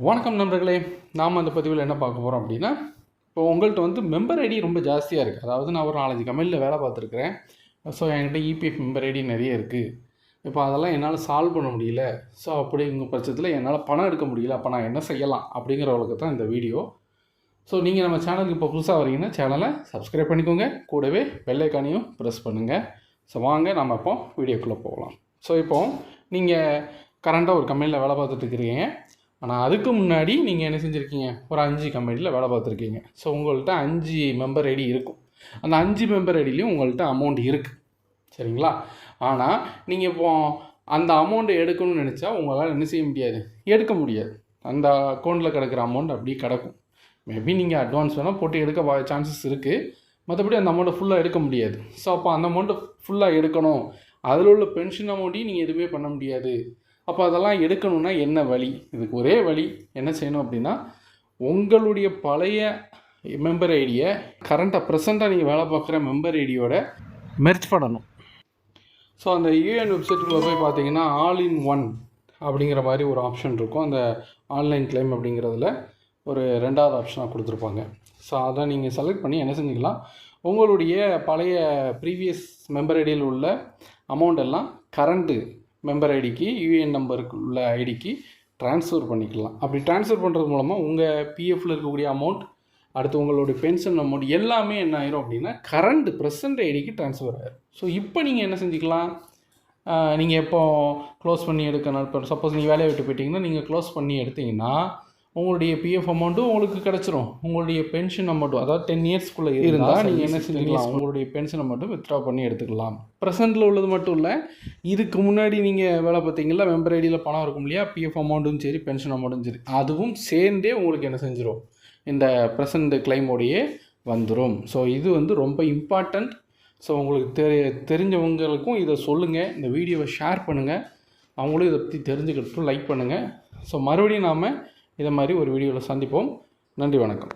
வணக்கம் நண்பர்களே, நாம் அந்த பதிவில் என்ன பார்க்க போகிறோம் அப்படின்னா, இப்போ உங்கள்கிட்ட வந்து மெம்பர் ஐடி ரொம்ப ஜாஸ்தியாக இருக்குது. அதாவது நான் ஒரு 4-5 கம்பெனியில் வேலை பார்த்துருக்குறேன். ஸோ என்கிட்ட இபிஎஃப் மெம்பர் ஐடி நிறைய இருக்குது. இப்போ அதெல்லாம் என்னால் சால்வ் பண்ண முடியல. ஸோ அப்படிங்கிற பட்சத்தில் என்னால் பணம் எடுக்க முடியல. அப்போ நான் என்ன செய்யலாம் அப்படிங்கிறவங்களுக்கு தான் இந்த வீடியோ. ஸோ நீங்கள் நம்ம சேனலுக்கு இப்போ புதுசாக வரீங்கன்னா சேனலை சப்ஸ்கிரைப் பண்ணிக்கோங்க, கூடவே பெல் ஐக்கானையும் ப்ரெஸ் பண்ணுங்கள். ஸோ வாங்க நம்ம இப்போ வீடியோக்குள்ளே போகலாம். ஸோ இப்போது நீங்கள் கரண்ட்டாக ஒரு கம்பெனியில் வேலை பார்த்துட்டு இருக்கிறீங்க. ஆனால் அதுக்கு முன்னாடி நீங்கள் என்ன செஞ்சுருக்கீங்க, ஒரு 5 கம்பெனியில் வேலை பார்த்துருக்கீங்க. ஸோ உங்கள்கிட்ட 5 மெம்பர் ஐடி இருக்கும். அந்த 5 மெம்பர் ஐடிலையும் உங்கள்கிட்ட அமௌண்ட் இருக்குது, சரிங்களா? ஆனால் நீங்கள் இப்போ அந்த அமௌண்ட்டை எடுக்கணும்னு நினச்சா உங்களால் என்ன செய்ய முடியாது, எடுக்க முடியாது. அந்த அக்கௌண்ட்டில் கிடக்கிற அமௌண்ட் அப்படியே கிடக்கும். மேபி நீங்கள் அட்வான்ஸ் வேணால் போட்டு எடுக்க சான்சஸ் இருக்குது, மற்றபடி அந்த அமௌண்ட்டை ஃபுல்லாக எடுக்க முடியாது. ஸோ அப்போ அந்த அமௌண்ட்டை ஃபுல்லாக எடுக்கணும், அதில் உள்ள பென்ஷன் அமௌண்ட்டையும் நீங்கள் எதுவுமே பண்ண முடியாது. அப்போ அதெல்லாம் எடுக்கணும்னா என்ன வழி? இதுக்கு ஒரே வழி என்ன செய்யணும் அப்படின்னா, உங்களுடைய பழைய மெம்பர் ஐடியை ப்ரெசண்ட்டாக நீங்கள் வேலை பார்க்குற மெம்பர் ஐடியோட மெர்ஜ் பண்ணணும். ஸோ அந்த யூஎன் வெப்சைட்டுக்குள்ளே போய் பார்த்தீங்கன்னா ஆல் இன் ஒன் அப்படிங்கிற மாதிரி ஒரு ஆப்ஷன் இருக்கும். அந்த ஆன்லைன் கிளைம் அப்படிங்கிறதுல ஒரு 2வது ஆப்ஷனாக கொடுத்துருப்பாங்க. ஸோ அதை நீங்கள் செலக்ட் பண்ணி என்ன செஞ்சுக்கலாம், உங்களுடைய பழைய ப்ரீவியஸ் மெம்பர் ஐடியில் உள்ள அமௌண்ட் எல்லாம் கரண்ட்டு மெம்பர் ஐடிக்கு, யூஏஎன் நம்பருக்கு உள்ள ஐடிக்கு ட்ரான்ஸ்ஃபர் பண்ணிக்கலாம். அப்படி ட்ரான்ஸ்ஃபர் பண்ணுறது மூலமாக உங்கள் பிஎஃப்பில் இருக்கக்கூடிய அமௌண்ட், அடுத்து உங்களுடைய பென்ஷன் அமௌண்ட் எல்லாமே என்ன ஆயிரும் அப்படின்னா ப்ரெசண்ட் ஐடிக்கு ட்ரான்ஸ்ஃபர் ஆகிடும். ஸோ இப்போ நீங்கள் என்ன செஞ்சுக்கலாம், நீங்கள் எப்போ க்ளோஸ் பண்ணி எடுக்கணும், இப்போ சப்போஸ் நீங்கள் வேலையை விட்டு போயிட்டீங்கன்னா நீங்கள் க்ளோஸ் பண்ணி எடுத்திங்கன்னா உங்களுடைய பிஎஃப் அமௌண்ட்டும் உங்களுக்கு கிடச்சிரும். உங்களுடைய பென்ஷன் அமௌண்ட்டும், அதாவது 10 இயர்ஸ்க்குள்ளே இருந்தால் நீங்கள் என்ன செஞ்சுக்கலாம், உங்களுடைய பென்ஷன் அமௌண்ட்டும் வித்ட்ரா பண்ணி எடுத்துக்கலாம். ப்ரெசென்ட்டில் உள்ளது மட்டும் இல்லை, இதுக்கு முன்னாடி நீங்கள் வேலை பார்த்தீங்களா மெம்பர் ஐடியில் பணம் இருக்கும் இல்லையா, பிஎஃப் அமௌண்ட்டும் சரி பென்ஷன் அமௌண்ட்டும் சரி, அதுவும் சேர்ந்தே உங்களுக்கு என்ன செஞ்சிடும், இந்த ப்ரெசண்ட் கிளைமோடையே வந்துடும். ஸோ இது வந்து ரொம்ப இம்பார்ட்டண்ட். ஸோ உங்களுக்கு தெரிஞ்சவங்களுக்கும் இதை சொல்லுங்கள், இந்த வீடியோவை ஷேர் பண்ணுங்கள், அவங்களும் இதை பற்றி தெரிஞ்சுக்கிட்டும் லைக் பண்ணுங்கள். ஸோ மறுபடியும் நாம் இதை மாதிரி ஒரு வீடியோவில் சந்திப்போம். நன்றி, வணக்கம்.